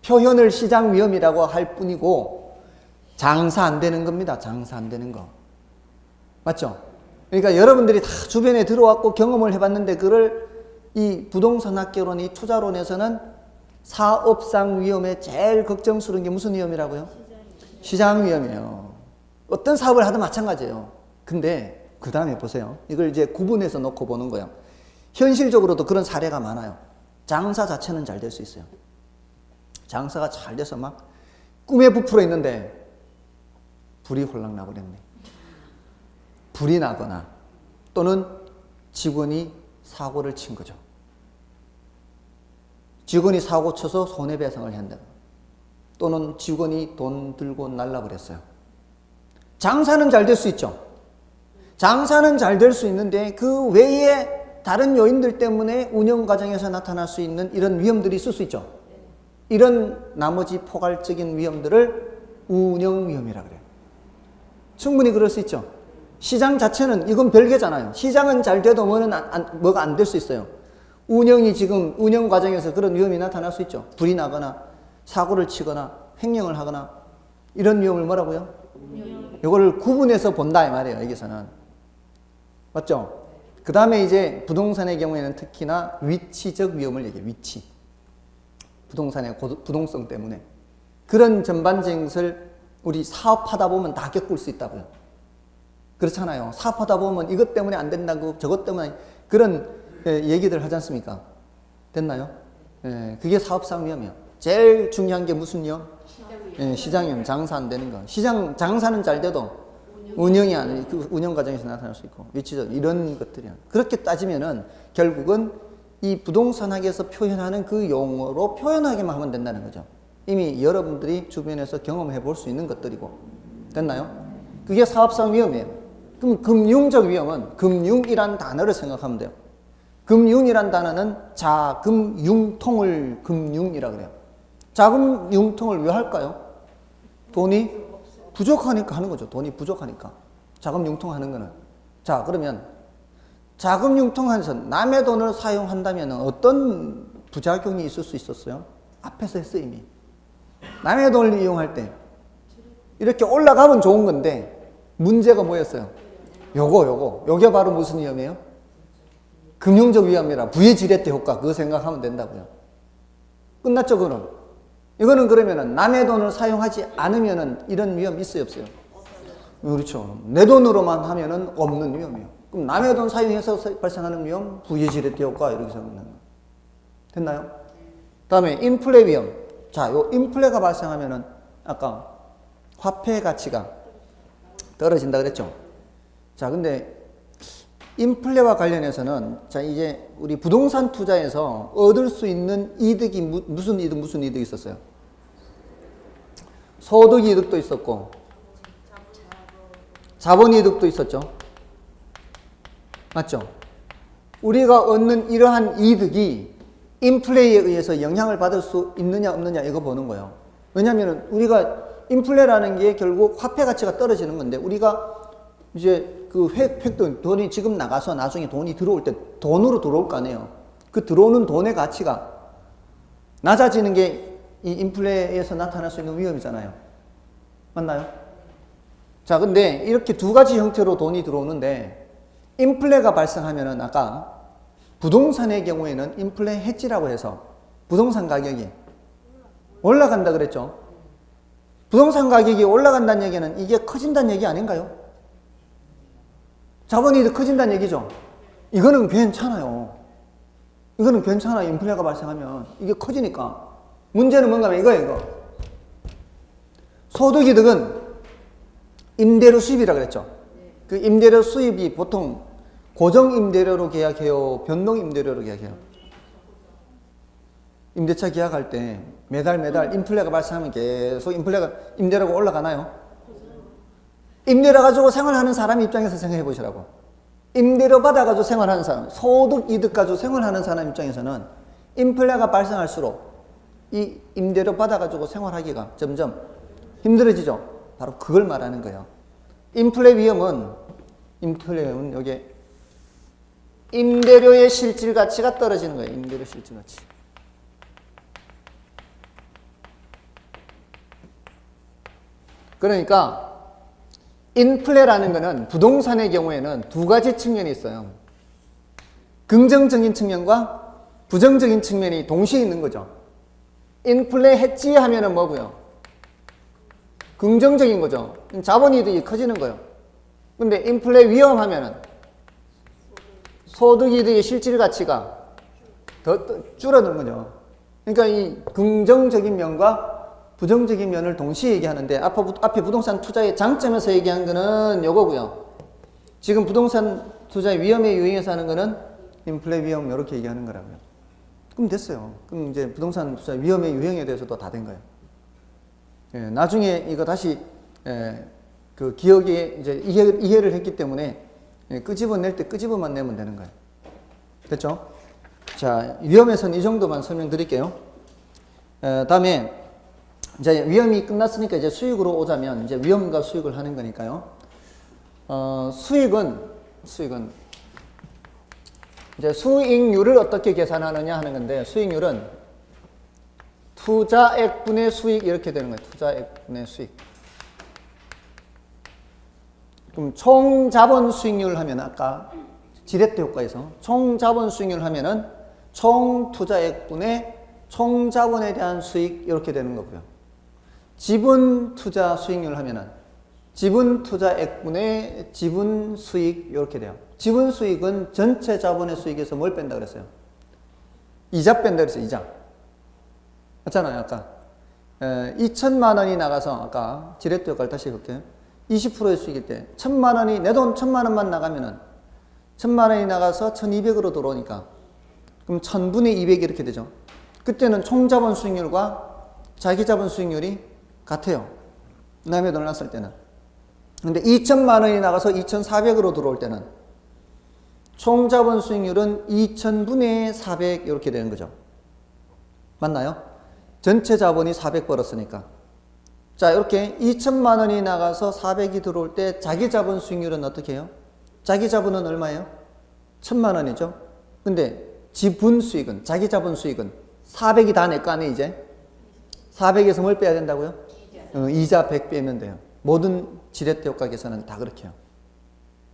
표현을 시장 위험이라고 할 뿐이고 장사 안 되는 겁니다. 장사 안 되는 거. 맞죠? 그러니까 여러분들이 다 주변에 들어왔고 경험을 해봤는데, 그걸 이 부동산 학개론, 이 투자론에서는 사업상 위험에 제일 걱정스러운 게 무슨 위험이라고요? 시장 위험이에요. 어떤 사업을 하든 마찬가지예요. 근데 그 다음에 보세요. 이걸 이제 구분해서 놓고 보는 거예요. 현실적으로도 그런 사례가 많아요. 장사 자체는 잘 될 수 있어요. 장사가 잘 돼서 막 꿈에 부풀어 있는데 불이 홀랑 나버렸네. 불이 나거나 또는 직원이 사고를 친 거죠. 직원이 사고 쳐서 손해배상을 한다. 또는 직원이 돈 들고 날라버렸어요. 장사는 잘 될 수 있죠. 장사는 잘 될 수 있는데 그 외에 다른 요인들 때문에 운영 과정에서 나타날 수 있는 이런 위험들이 있을 수 있죠. 이런 나머지 포괄적인 위험들을 운영 위험이라고 그래요. 충분히 그럴 수 있죠. 시장 자체는 이건 별개잖아요. 시장은 잘 돼도 뭐가 안 될 수 있어요. 운영이 지금 운영 과정에서 그런 위험이 나타날 수 있죠. 불이 나거나 사고를 치거나 횡령을 하거나 이런 위험을 뭐라고요? 이거를 구분해서 본다 이 말이에요. 여기서는. 맞죠? 그 다음에 이제 부동산의 경우에는 특히나 위치적 위험을 얘기해요. 위치. 부동산의 부동성 때문에. 그런 전반적인 것을 우리 사업하다 보면 다 겪을 수 있다고요. 그렇잖아요. 사업하다 보면 이것 때문에 안 된다고 저것 때문에 그런 얘기들 하지 않습니까? 됐나요? 그게 사업상 위험이에요. 제일 중요한 게 무슨 위험? 시장 위험, 장사 안 되는 거. 시장 장사는 잘 돼도 운영이 안, 그 운영 과정에서 나타날 수 있고 위치적 이런 것들이야. 그렇게 따지면은 결국은 이 부동산 학에서 표현하는 그 용어로 표현하기만 하면 된다는 거죠. 이미 여러분들이 주변에서 경험해 볼 수 있는 것들이고. 됐나요? 그게 사업상 위험이에요. 그럼 금융적 위험은 금융이란 단어를 생각하면 돼요. 금융이란 단어는 자금융통을 금융이라 그래요. 자금융통을 왜 할까요? 돈이 부족하니까 하는 거죠. 돈이 부족하니까. 자금융통 하는 거는. 자, 그러면 자금융통하면서 남의 돈을 사용한다면 어떤 부작용이 있을 수 있었어요? 앞에서 했어요, 이미. 남의 돈을 이용할 때 이렇게 올라가면 좋은 건데 문제가 뭐였어요? 요게 바로 무슨 위험이에요? 금융적 위험이라 부의지렛대 효과 그거 생각하면 된다고요. 끝났죠, 그거는. 이거는 그러면은 남의 돈을 사용하지 않으면은 이런 위험 있어요, 없어요? 그렇죠. 내 돈으로만 하면은 없는 위험이에요. 그럼 남의 돈 사용해서 발생하는 위험, 부의지렛대 효과 이렇게 생각하는 거예요. 됐나요? 다음에 인플레 위험. 자, 요 인플레가 발생하면은 아까 화폐 가치가 떨어진다 그랬죠. 자, 근데 인플레와 관련해서는 자, 이제 우리 부동산 투자에서 얻을 수 있는 이득이 무슨 이득이 있었어요? 소득 이득도 있었고 자본 이득도 있었죠. 맞죠? 우리가 얻는 이러한 이득이 인플레에 의해서 영향을 받을 수 있느냐 없느냐 이거 보는 거예요. 왜냐하면 우리가 인플레라는 게 결국 화폐 가치가 떨어지는 건데 우리가 이제 그 획돈 돈이 지금 나가서 나중에 돈이 들어올 때 돈으로 들어올 거 아니에요. 그 들어오는 돈의 가치가 낮아지는 게 이 인플레에서 나타날 수 있는 위험이잖아요. 맞나요? 자, 근데 이렇게 두 가지 형태로 돈이 들어오는데 인플레가 발생하면은 아까 부동산의 경우에는 인플레 해지라고 해서 부동산 가격이 올라간다 그랬죠. 부동산 가격이 올라간다는 얘기는 이게 커진다는 얘기 아닌가요? 자본이 커진다는 얘기죠. 이거는 괜찮아요. 이거는 괜찮아요. 인플레가 발생하면 이게 커지니까. 문제는 뭔가 하면 이거. 소득이득은 임대료 수입이라 그랬죠. 그 임대료 수입이 보통 고정 임대료로 계약해요? 변동 임대료로 계약해요? 임대차 계약할 때 매달 인플레가 발생하면 계속 임대료가 올라가나요? 임대료 가지고 생활하는 사람 입장에서 생각해 보시라고. 임대료 받아가지고 생활하는 사람, 소득 이득 가지고 생활하는 사람 입장에서는 인플레가 발생할수록 이 임대료 받아가지고 생활하기가 점점 힘들어지죠. 바로 그걸 말하는 거예요. 인플레 위험은 여기 임대료의 실질 가치가 떨어지는 거예요. 임대료 실질 가치. 그러니까 인플레라는 것은 부동산의 경우에는 두 가지 측면이 있어요. 긍정적인 측면과 부정적인 측면이 동시에 있는 거죠. 인플레 해지 하면은 뭐고요? 긍정적인 거죠. 자본이득이 커지는 거예요. 근데 인플레 위험하면은 소득이득의 실질 가치가 더 줄어드는 거죠. 그러니까 이 긍정적인 면과 부정적인 면을 동시에 얘기하는데 앞에 부동산 투자의 장점에서 얘기한 거는 요거고요. 지금 부동산 투자의 위험에 유의해서 하는 거는 인플레 위험 이렇게 얘기하는 거라고요. 그럼 됐어요. 그럼 이제 부동산 투자 위험의 유형에 대해서도 다 된 거예요. 예, 나중에 이거 다시 그 기억에 이제 이해를 했기 때문에 끄집어낼 때 끄집어만 내면 되는 거예요. 됐죠? 자, 위험에서는 이 정도만 설명드릴게요. 다음에 이제 위험이 끝났으니까 이제 수익으로 오자면 이제 위험과 수익을 하는 거니까요. 수익은 이제 수익률을 어떻게 계산하느냐 하는 건데 수익률은 투자액분의 수익 이렇게 되는 거예요. 투자액분의 수익. 그럼 총 자본 수익률 하면 아까 지렛대 효과에서 총 자본 수익률 하면은 총 투자액분의 총 자본에 대한 수익 이렇게 되는 거고요. 지분 투자 수익률 하면은 지분 투자액분의 지분 수익 이렇게 돼요. 지분 수익은 전체 자본의 수익에서 뭘 뺀다 그랬어요? 이자 뺀다 그랬어요. 이자. 맞잖아요. 아까 2천만 원이 나가서 아까 지렛대 역할 다시 해볼게요. 20%의 수익일 때 1,000만 원이 내 돈 1,000만 원만 나가면은 1,000만 원이 나가서 1,200으로 들어오니까 그럼 1,000분의 200 이렇게 되죠. 그때는 총자본 수익률과 자기자본 수익률이 같아요. 남의 돈을 났을 때는. 근데 2천만 원이 나가서 2,400으로 들어올 때는 총자본 수익률은 2,000분의 400 이렇게 되는 거죠. 맞나요? 전체 자본이 400 벌었으니까. 자, 이렇게 2천만 원이 나가서 400이 들어올 때 자기 자본 수익률은 어떻게 해요? 자기 자본은 얼마예요? 1,000만 원이죠. 근데 지분 수익은, 자기 자본 수익은 400이 다 내 거 아니에요, 이제? 400에서 뭘 빼야 된다고요? 이자 100 빼면 돼요. 모든 지렛대 효과 계산은 다 그렇게 해요.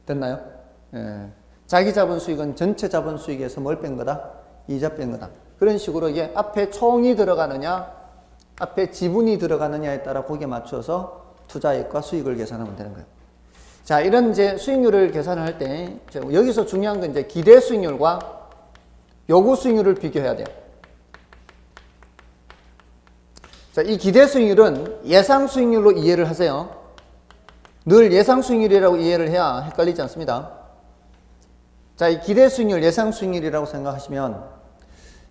됐나요? 예. 자기 자본 수익은 전체 자본 수익에서 뭘 뺀 거다? 이자 뺀 거다. 그런 식으로 이게 앞에 총이 들어가느냐, 앞에 지분이 들어가느냐에 따라 거기에 맞춰서 투자액과 수익을 계산하면 되는 거예요. 자, 이런 이제 수익률을 계산을 할 때, 여기서 중요한 건 이제 기대 수익률과 요구 수익률을 비교해야 돼요. 자, 이 기대 수익률은 예상 수익률로 이해를 하세요. 늘 예상 수익률이라고 이해를 해야 헷갈리지 않습니다. 자, 이 기대 수익률, 예상 수익률이라고 생각하시면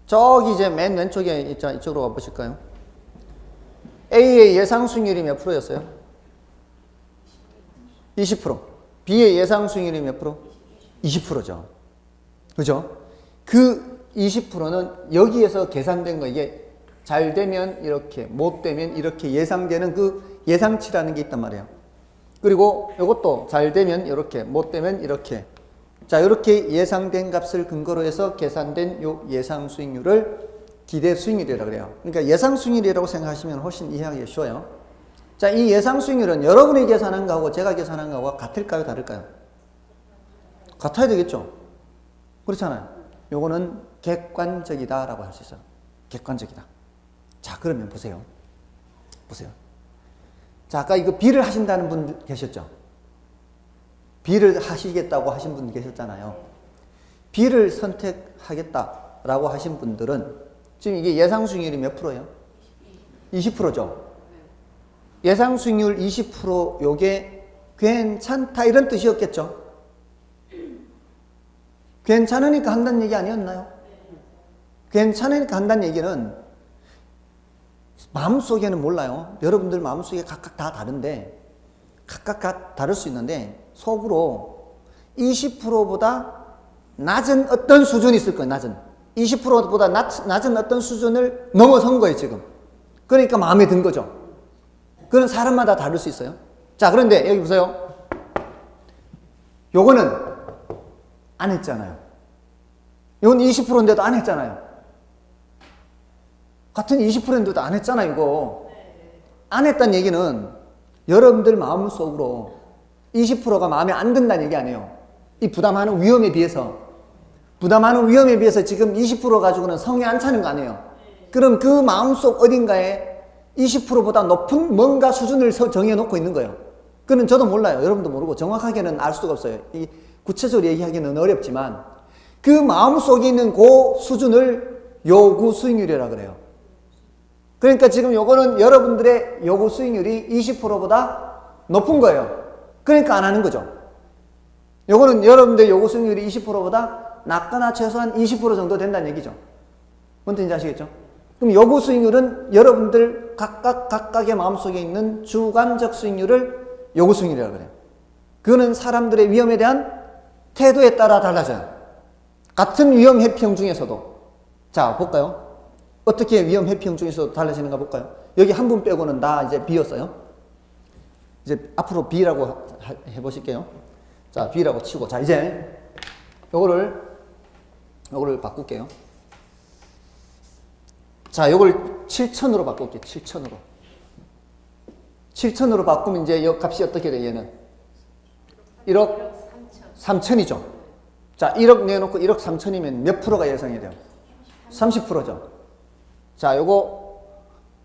저기 이제 맨 왼쪽에 이쪽으로 와보실까요? A의 예상 수익률이 몇 프로였어요? 20%. B의 예상 수익률이 몇 프로? 20%죠. 그죠? 그 20%는 여기에서 계산된 거, 이게 잘 되면 이렇게, 못 되면 이렇게 예상되는 그 예상치라는 게 있단 말이에요. 그리고 이것도 잘 되면 이렇게, 못 되면 이렇게. 자, 이렇게 예상된 값을 근거로 해서 계산된 요 예상 수익률을 기대 수익률이라고 그래요. 그러니까 예상 수익률이라고 생각하시면 훨씬 이해하기 쉬워요. 자, 이 예상 수익률은 여러분이 계산한 거하고 제가 계산한 거하고 같을까요? 다를까요? 같아야 되겠죠? 그렇잖아요. 요거는 객관적이다 라고 할 수 있어요. 객관적이다. 자, 그러면 보세요. 보세요. 자, 아까 이거 B를 하신다는 분 계셨죠? B를 하시겠다고 하신 분 계셨잖아요. B를 선택하겠다라고 하신 분들은 지금 이게 예상 수익률이 몇 프로예요? 20%죠. 예상 수익률 20% 요게 괜찮다 이런 뜻이었겠죠. 괜찮으니까 한다는 얘기 아니었나요? 괜찮으니까 한다는 얘기는 마음속에는 몰라요. 여러분들 마음속에 각각 다 다른데 각각 다를 수 있는데 속으로 20%보다 낮은 어떤 수준이 있을 거예요. 낮은 20%보다 낮은 어떤 수준을 넘어선 거예요. 지금. 그러니까 마음에 든 거죠. 그건 사람마다 다를 수 있어요. 자, 그런데 여기 보세요. 요거는 안 했잖아요. 이건 20%인데도 안 했잖아요. 같은 20%인데도 안 했잖아요. 이거 안 했다는 얘기는 여러분들 마음속으로 20%가 마음에 안 든다는 얘기 아니에요. 이 부담하는 위험에 비해서 지금 20% 가지고는 성에 안 차는 거 아니에요. 그럼 그 마음속 어딘가에 20%보다 높은 뭔가 수준을 정해놓고 있는 거예요. 그건 저도 몰라요. 여러분도 모르고 정확하게는 알 수가 없어요. 이 구체적으로 얘기하기는 어렵지만 그 마음속에 있는 그 수준을 요구 수익률이라고 그래요. 그러니까 지금 요거는 여러분들의 요구 수익률이 20%보다 높은 거예요. 그러니까 안 하는 거죠. 요거는 여러분들의 요구 수익률이 20%보다 낮거나 최소한 20% 정도 된다는 얘기죠. 뭔 뜻인지 아시겠죠? 그럼 요구 수익률은 여러분들 각각의 마음속에 있는 주관적 수익률을 요구 수익률이라고 그래요. 그거는 사람들의 위험에 대한 태도에 따라 달라져요. 같은 위험 회피형 중에서도. 자, 볼까요? 어떻게 위험 회피형 중에서도 달라지는가 볼까요? 여기 한 분 빼고는 다 이제 B였어요. 이제 앞으로 B라고 해보실게요. 자, B라고 치고. 자, 이제 요거를 바꿀게요. 자, 요걸 7,000으로 바꿀게요. 7,000으로. 7,000으로 바꾸면 이제 요 값이 어떻게 돼요, 얘는? 1억 3천이죠. 자, 1억 내놓고 1억 3천이면 몇 프로가 예상이 돼요? 30%죠. 자, 요거,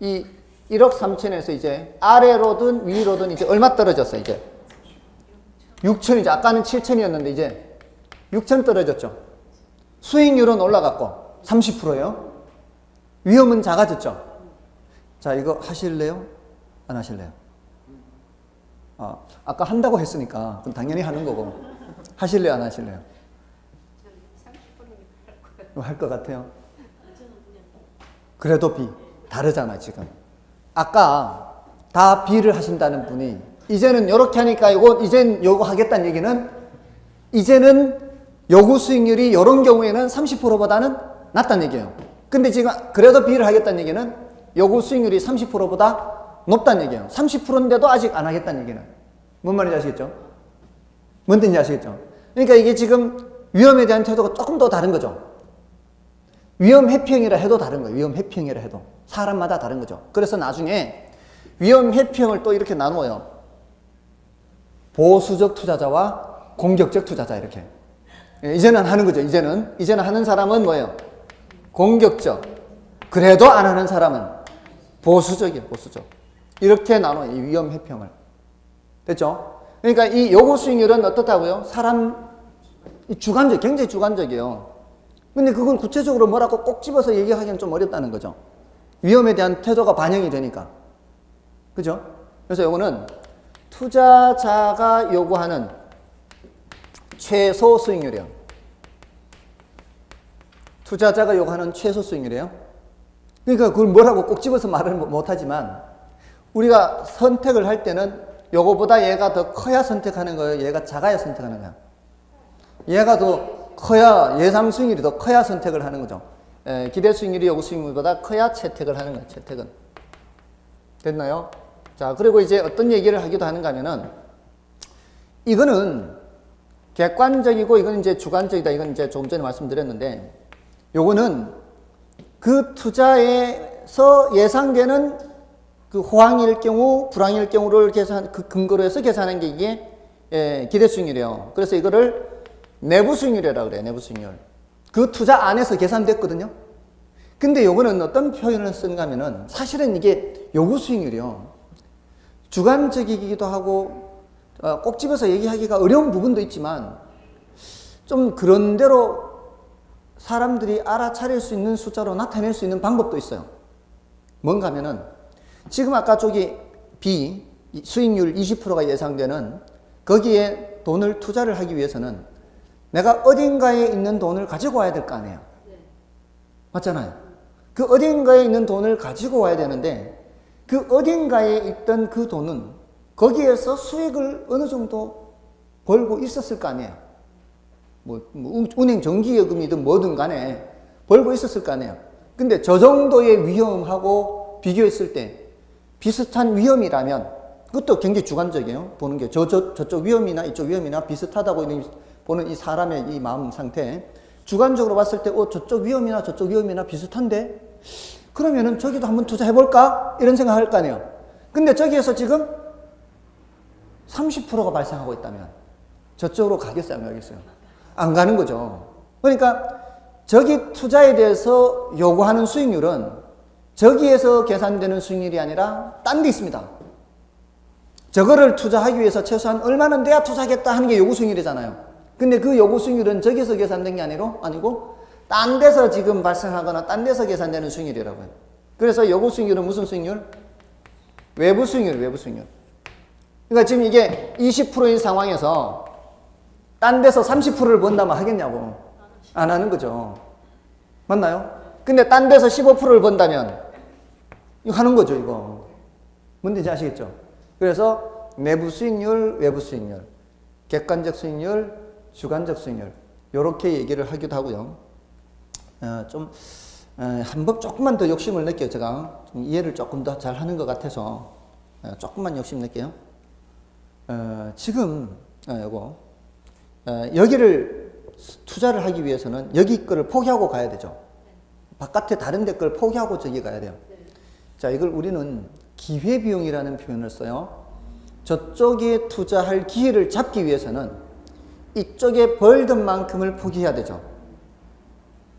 이 1억 3천에서 이제 아래로든 위로든 이제 얼마 떨어졌어, 이제? 6천이죠. 아까는 7천이었는데 이제 6천 떨어졌죠. 수익률은 올라갔고 30%예요. 위험은 작아졌죠. 자, 이거 하실래요? 안 하실래요? 아까 한다고 했으니까 그럼 당연히 하는 거고. 하실래요? 안 하실래요? 할 것 같아요. 그래도 B. 다르잖아, 지금. 아까 다 B를 하신다는 분이 이제는 이렇게 하니까 이제는 요거 하겠다는 얘기는 이제는 요구 수익률이 이런 경우에는 30%보다는 낮다는 얘기예요. 근데 지금 그래도 B를 하겠다는 얘기는 요구 수익률이 30%보다 높다는 얘기예요. 30%인데도 아직 안 하겠다는 얘기는. 뭔 말인지 아시겠죠? 뭔 뜻인지 아시겠죠? 그러니까 이게 지금 위험에 대한 태도가 조금 더 다른 거죠. 위험 회피형이라 해도 다른 거예요. 위험 회피형이라 해도. 사람마다 다른 거죠. 그래서 나중에 위험 회피형을 또 이렇게 나누어요. 보수적 투자자와 공격적 투자자 이렇게. 이제는 하는 거죠. 이제는 하는 사람은 뭐예요? 공격적. 그래도 안 하는 사람은 보수적이에요. 보수적. 이렇게 나눠요. 이 위험 회피형을. 됐죠? 그러니까 이 요구 수익률은 어떻다고요? 주관적, 굉장히 주관적이에요. 근데 그건 구체적으로 뭐라고 꼭 집어서 얘기하기는 좀 어렵다는 거죠. 위험에 대한 태도가 반영이 되니까. 그죠? 그래서 요거는 투자자가 요구하는 최소 수익률이에요. 투자자가 요구하는 최소 수익률이에요. 그러니까 그걸 뭐라고 꼭 집어서 말을 못하지만 우리가 선택을 할 때는 요거보다 얘가 더 커야 선택하는 거예요? 얘가 작아야 선택하는 거예요? 얘가 더 커야, 예상 수익률이 더 커야 선택을 하는 거죠. 기대 수익률이 요구 수익률보다 커야 채택을 하는 거예요. 채택은. 됐나요? 자, 그리고 이제 어떤 얘기를 하기도 하는가 하면은 이거는 객관적이고 이건 이제 주관적이다. 이건 이제 조금 전에 말씀드렸는데 요거는 그 투자에서 예상되는 그 호황일 경우, 불황일 경우를 그 근거로 해서 계산한 게 이게 기대 수익률이에요. 그래서 이거를 내부 수익률이라고 그래요. 내부 수익률. 그 투자 안에서 계산됐거든요. 근데 요거는 어떤 표현을 쓰는가 하면은 사실은 이게 요구 수익률이요. 주관적이기도 하고 꼭 집어서 얘기하기가 어려운 부분도 있지만 좀 그런대로 사람들이 알아차릴 수 있는 숫자로 나타낼 수 있는 방법도 있어요. 뭔가 하면은 지금 아까 저기 B 수익률 20%가 예상되는 거기에 돈을 투자를 하기 위해서는 내가 어딘가에 있는 돈을 가지고 와야 될 거 아니에요. 맞잖아요. 그 어딘가에 있는 돈을 가지고 와야 되는데 그 어딘가에 있던 그 돈은 거기에서 수익을 어느 정도 벌고 있었을 거 아니에요. 뭐 은행 정기예금이든 뭐든 간에 벌고 있었을 거 아니에요. 근데 저 정도의 위험하고 비교했을 때 비슷한 위험이라면 그것도 굉장히 주관적이에요. 보는 게 저쪽 위험이나 이쪽 위험이나 비슷하다고 보는 이 사람의 이 마음 상태. 주관적으로 봤을 때 저쪽 위험이나 비슷한데 그러면은 저기도 한번 투자해볼까? 이런 생각할 거 아니에요. 근데 저기에서 지금 30%가 발생하고 있다면 저쪽으로 가겠어요? 안 가겠어요? 안 가는 거죠. 그러니까 저기 투자에 대해서 요구하는 수익률은 저기에서 계산되는 수익률이 아니라 딴 데 있습니다. 저거를 투자하기 위해서 최소한 얼마는 내야 투자하겠다 하는 게 요구 수익률이잖아요. 근데 그 요구 수익률은 저기서 계산된 게 아니고 딴 데서 지금 발생하거나 딴 데서 계산되는 수익률이라고요. 그래서 요구 수익률은 무슨 수익률? 외부 수익률. 그러니까 지금 이게 20%인 상황에서 딴 데서 30%를 번다면 하겠냐고. 안 하는 거죠. 맞나요? 근데 딴 데서 15%를 번다면 이거 하는 거죠, 이거. 뭔지 아시겠죠? 그래서 내부 수익률, 외부 수익률, 객관적 수익률, 주관적 수익률 이렇게 얘기를 하기도 하고요. 한 번 조금만 더 욕심을 낼게요. 제가 좀 이해를 조금 더 잘 하는 것 같아서 조금만 욕심 낼게요. 지금 여기를 투자를 하기 위해서는 여기 거를 포기하고 가야 되죠. 바깥에 다른 데 걸 포기하고 저기 가야 돼요. 자, 이걸 우리는 기회비용이라는 표현을 써요. 저쪽에 투자할 기회를 잡기 위해서는 이쪽에 벌던 만큼을 포기해야 되죠.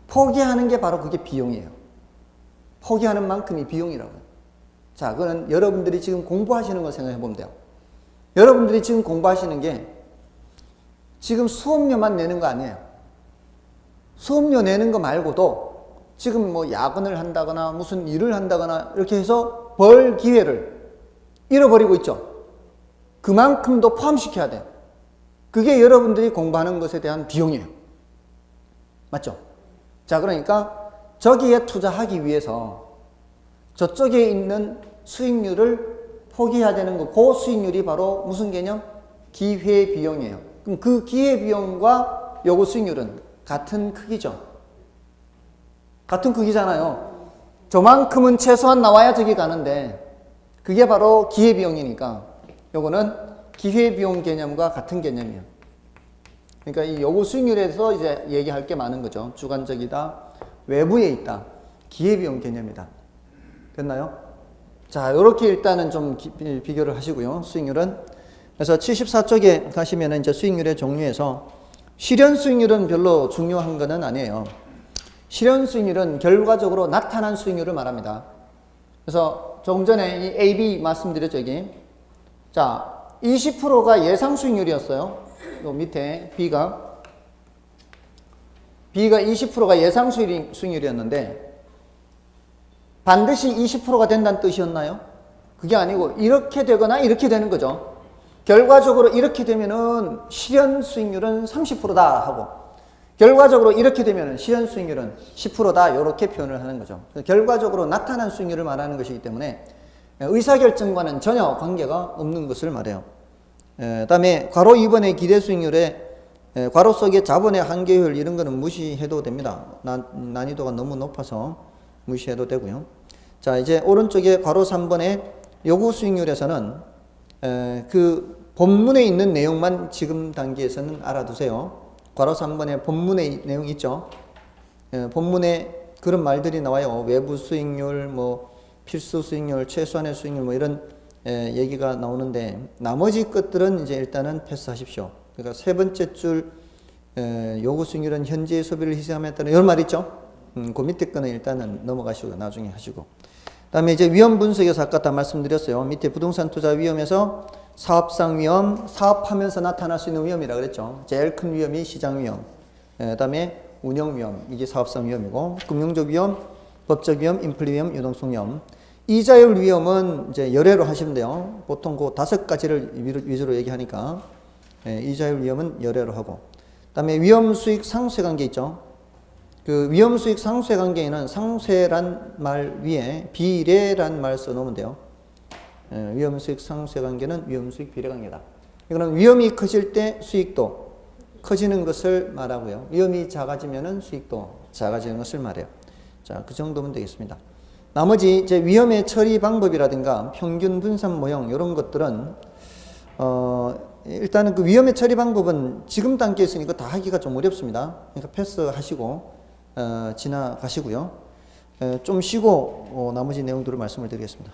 포기하는 게 바로 그게 비용이에요. 포기하는 만큼이 비용이라고요. 자, 그거는 여러분들이 지금 공부하시는 걸 생각해 보면 돼요. 여러분들이 지금 공부하시는 게 지금 수업료만 내는 거 아니에요. 수업료 내는 거 말고도 지금 뭐 야근을 한다거나 무슨 일을 한다거나 이렇게 해서 벌 기회를 잃어버리고 있죠. 그만큼도 포함시켜야 돼요. 그게 여러분들이 공부하는 것에 대한 비용이에요. 맞죠? 자, 그러니까 저기에 투자하기 위해서 저쪽에 있는 수익률을 포기해야 되는 거, 그 수익률이 바로 무슨 개념? 기회비용이에요. 그럼 그 기회비용과 요거 수익률은 같은 크기죠. 같은 크기잖아요. 저만큼은 최소한 나와야 저기 가는데 그게 바로 기회비용이니까 요거는 기회비용 개념과 같은 개념이에요. 그러니까 이 요거 수익률에서 이제 얘기할 게 많은 거죠. 주관적이다, 외부에 있다, 기회비용 개념이다. 됐나요? 자, 요렇게 일단은 좀 비교를 하시고요. 수익률은. 그래서 74쪽에 가시면은 이제 수익률의 종류에서 실현 수익률은 별로 중요한 거는 아니에요. 실현 수익률은 결과적으로 나타난 수익률을 말합니다. 그래서 조금 전에 이 AB 말씀드렸죠, 여기. 자, 20%가 예상 수익률이었어요. 요 밑에 B가 20%가 예상 수익률이었는데 반드시 20%가 된다는 뜻이었나요? 그게 아니고 이렇게 되거나 이렇게 되는 거죠. 결과적으로 이렇게 되면은 실현 수익률은 30%다 하고 결과적으로 이렇게 되면은 실현 수익률은 10%다 이렇게 표현을 하는 거죠. 결과적으로 나타난 수익률을 말하는 것이기 때문에 의사결정과는 전혀 관계가 없는 것을 말해요. 그다음에 괄호 2번의 기대 수익률에 괄호 속에 자본의 한계율 이런 거는 무시해도 됩니다. 난이도가 너무 높아서 무시해도 되고요. 자, 이제 오른쪽에 괄호 3번의 요구 수익률에서는 그 본문에 있는 내용만 지금 단계에서는 알아두세요. 괄호 3번에 본문의 내용 있죠. 본문에 그런 말들이 나와요. 외부 수익률, 뭐 필수 수익률, 최소한의 수익률 뭐 이런 얘기가 나오는데 나머지 것들은 이제 일단은 패스하십시오. 그러니까 세 번째 줄 요구 수익률은 현재의 소비를 희생함에 따른 이런 말 있죠. 그 밑에 거는 일단은 넘어가시고 나중에 하시고. 그다음에 이제 위험 분석에서 아까 다 말씀드렸어요. 밑에 부동산 투자 위험에서 사업상 위험, 사업하면서 나타날 수 있는 위험이라 그랬죠. 제일 큰 위험이 시장 위험. 그다음에 운영 위험, 이게 사업상 위험이고, 금융적 위험, 법적 위험, 인플레 위험, 유동성 위험. 이자율 위험은 이제 열애로 하시면 돼요. 보통 그 5가지를 위주로 얘기하니까 이자율 위험은 열애로 하고. 그다음에 위험 수익 상쇄 관계 있죠. 그 위험 수익 상쇄 관계에는 상쇄란 말 위에 비례란 말 써놓으면 돼요. 위험 수익 상쇄 관계는 위험 수익 비례 관계다. 이거는 위험이 커질 때 수익도 커지는 것을 말하고요. 위험이 작아지면은 수익도 작아지는 것을 말해요. 자, 그 정도면 되겠습니다. 나머지 이제 위험의 처리 방법이라든가 평균 분산 모형 이런 것들은 일단은 그 위험의 처리 방법은 지금 단계에서는 이거 다 하기가 좀 어렵습니다. 그러니까 패스하시고 지나가시고요. 좀 쉬고 나머지 내용들을 말씀을 드리겠습니다.